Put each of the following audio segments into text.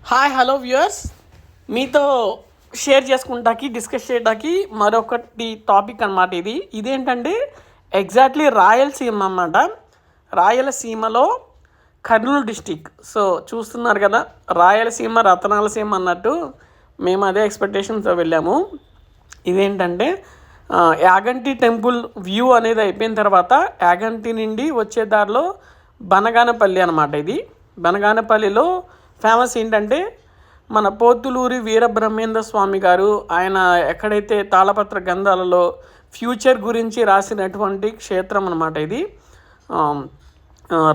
Hi hello viewers, మీతో share చేసుకుంటాకి discuss చేయడానికి మరొకటి టాపిక్ అనమాట. ఇదేంటంటే ఎగ్జాక్ట్లీ రాయలసీమ అన్నమాట. రాయలసీమలో కర్నూలు డిస్టిక్. సో చూస్తున్నారు కదా, రాయలసీమ రతనాలసీమ అన్నట్టు మేము అదే ఎక్స్పెక్టేషన్తో వెళ్ళాము. ఇదేంటంటే యాగంటి టెంపుల్ వ్యూ అనేది అయిపోయిన తర్వాత యాగంటి నుండి వచ్చే దారిలో బనగానపల్లి అనమాట. ఇది బనగానపల్లిలో ఫేమస్ ఏంటంటే మన పోతులూరి వీరబ్రహ్మేంద్ర స్వామి గారు ఆయన ఎక్కడైతే తాళపత్ర గ్రంథాలలో ఫ్యూచర్ గురించి రాసినటువంటి క్షేత్రం అనమాట. ఇది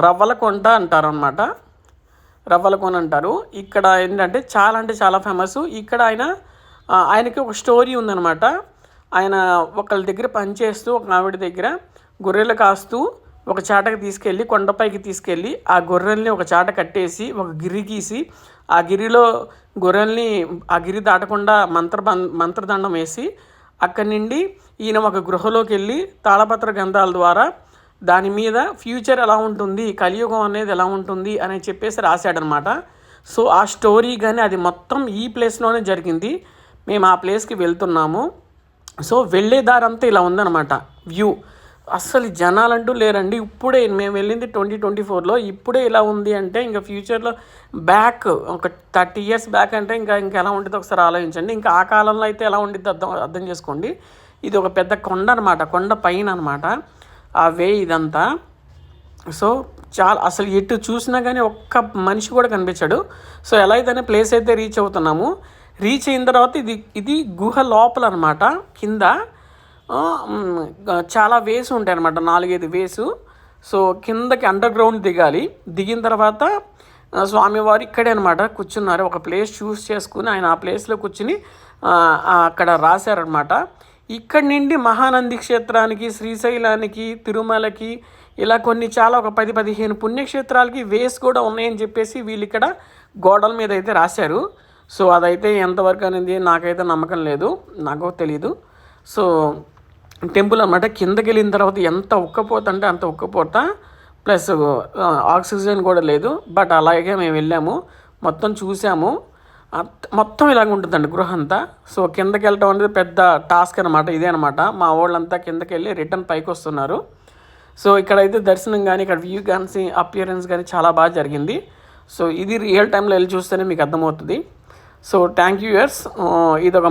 రవ్వలకొండ అంటారనమాట. రవ్వలకొండ అంటారు. ఇక్కడ ఏంటంటే చాలా ఫేమస్. ఇక్కడ ఆయనకి ఒక స్టోరీ ఉందన్నమాట. ఆయన ఒకళ్ళ దగ్గర పనిచేస్తూ ఒక ఆవిడ దగ్గర గొర్రెలు కాస్తూ ఒక చాటకి తీసుకెళ్ళి కొండపైకి తీసుకెళ్ళి ఆ గొర్రెల్ని ఒక చాట కట్టేసి ఒక గిరి గీసి ఆ గిరిలో గొర్రెల్ని ఆ గిరి దాటకుండా మంత్రదండం వేసి అక్కడి నుండి ఈయన ఒక గృహలోకి వెళ్ళి తాళపత్ర గ్రంథాల ద్వారా దాని మీద ఫ్యూచర్ ఎలా ఉంటుంది, కలియుగం అనేది ఎలా ఉంటుంది అని చెప్పేసి రాశాడనమాట. సో ఆ స్టోరీ కానీ అది మొత్తం ఈ ప్లేస్లోనే జరిగింది. మేము ఆ ప్లేస్కి వెళ్తున్నాము. సో వెళ్ళే దారంతా ఇలా ఉందన్నమాట వ్యూ. అస్సలు జనాలంటూ లేరండి. ఇప్పుడే మేము వెళ్ళింది 2024లో. ఇప్పుడే ఇలా ఉంది అంటే ఇంకా ఫ్యూచర్లో బ్యాక్ ఒక 30 years బ్యాక్ అంటే ఇంకా ఎలా ఉంటుందో ఒకసారి ఆలోచించండి. ఇంకా ఆ కాలంలో అయితే ఎలా ఉండిద్దో అర్థం చేసుకోండి. ఇది ఒక పెద్ద కొండ అనమాట, కొండ పైన అనమాట ఆ వే ఇదంతా. సో చాలా అసలు ఎటు చూసినా కానీ ఒక్క మనిషి కూడా కనిపించాడు. సో ఎలా అయితేనే ప్లేస్ అయితే రీచ్ అవుతున్నాము. రీచ్ అయిన తర్వాత ఇది గుహ లోపల అనమాట. కింద చాలా వేస్ ఉంటాయి అన్నమాట, 4-5 వేసు. సో కిందకి అండర్ గ్రౌండ్ దిగాలి. దిగిన తర్వాత స్వామివారు ఇక్కడే అనమాట కూర్చున్నారు. ఒక ప్లేస్ చూస్ చేసుకుని ఆయన ఆ ప్లేస్లో కూర్చుని అక్కడ రాశారనమాట. ఇక్కడి నుండి మహానంది క్షేత్రానికి, శ్రీశైలానికి, తిరుమలకి ఇలా కొన్ని చాలా ఒక 10-15 పుణ్యక్షేత్రాలకి వేస్ కూడా ఉన్నాయని చెప్పేసి వీళ్ళు ఇక్కడ గోడల మీద అయితే రాశారు. సో అదైతే ఎంతవరకు అనేది నాకైతే నమ్మకం లేదు, నాకు తెలీదు. సో టెంపుల్ అనమాట. కిందకి వెళ్ళిన తర్వాత ఎంత ఉక్కపోత అంటే అంత ఉక్కపోత, ప్లస్ ఆక్సిజన్ కూడా లేదు. బట్ అలాగే మేము వెళ్ళాము, మొత్తం చూసాము. మొత్తం ఇలాగ ఉంటుందండి గృహ అంతా. సో కిందకి వెళ్ళటం అనేది పెద్ద టాస్క్ అనమాట. ఇదే అనమాట. మా వాళ్ళంతా కిందకి వెళ్ళి రిటర్న్ పైకి వస్తున్నారు. సో ఇక్కడైతే దర్శనం కానీ ఇక్కడ వ్యూ కానీ అపియరెన్స్ కానీ చాలా బాగా జరిగింది. సో ఇది రియల్ టైంలో వెళ్ళి చూస్తేనే మీకు అర్థమవుతుంది. So thank you viewers. ఇదొక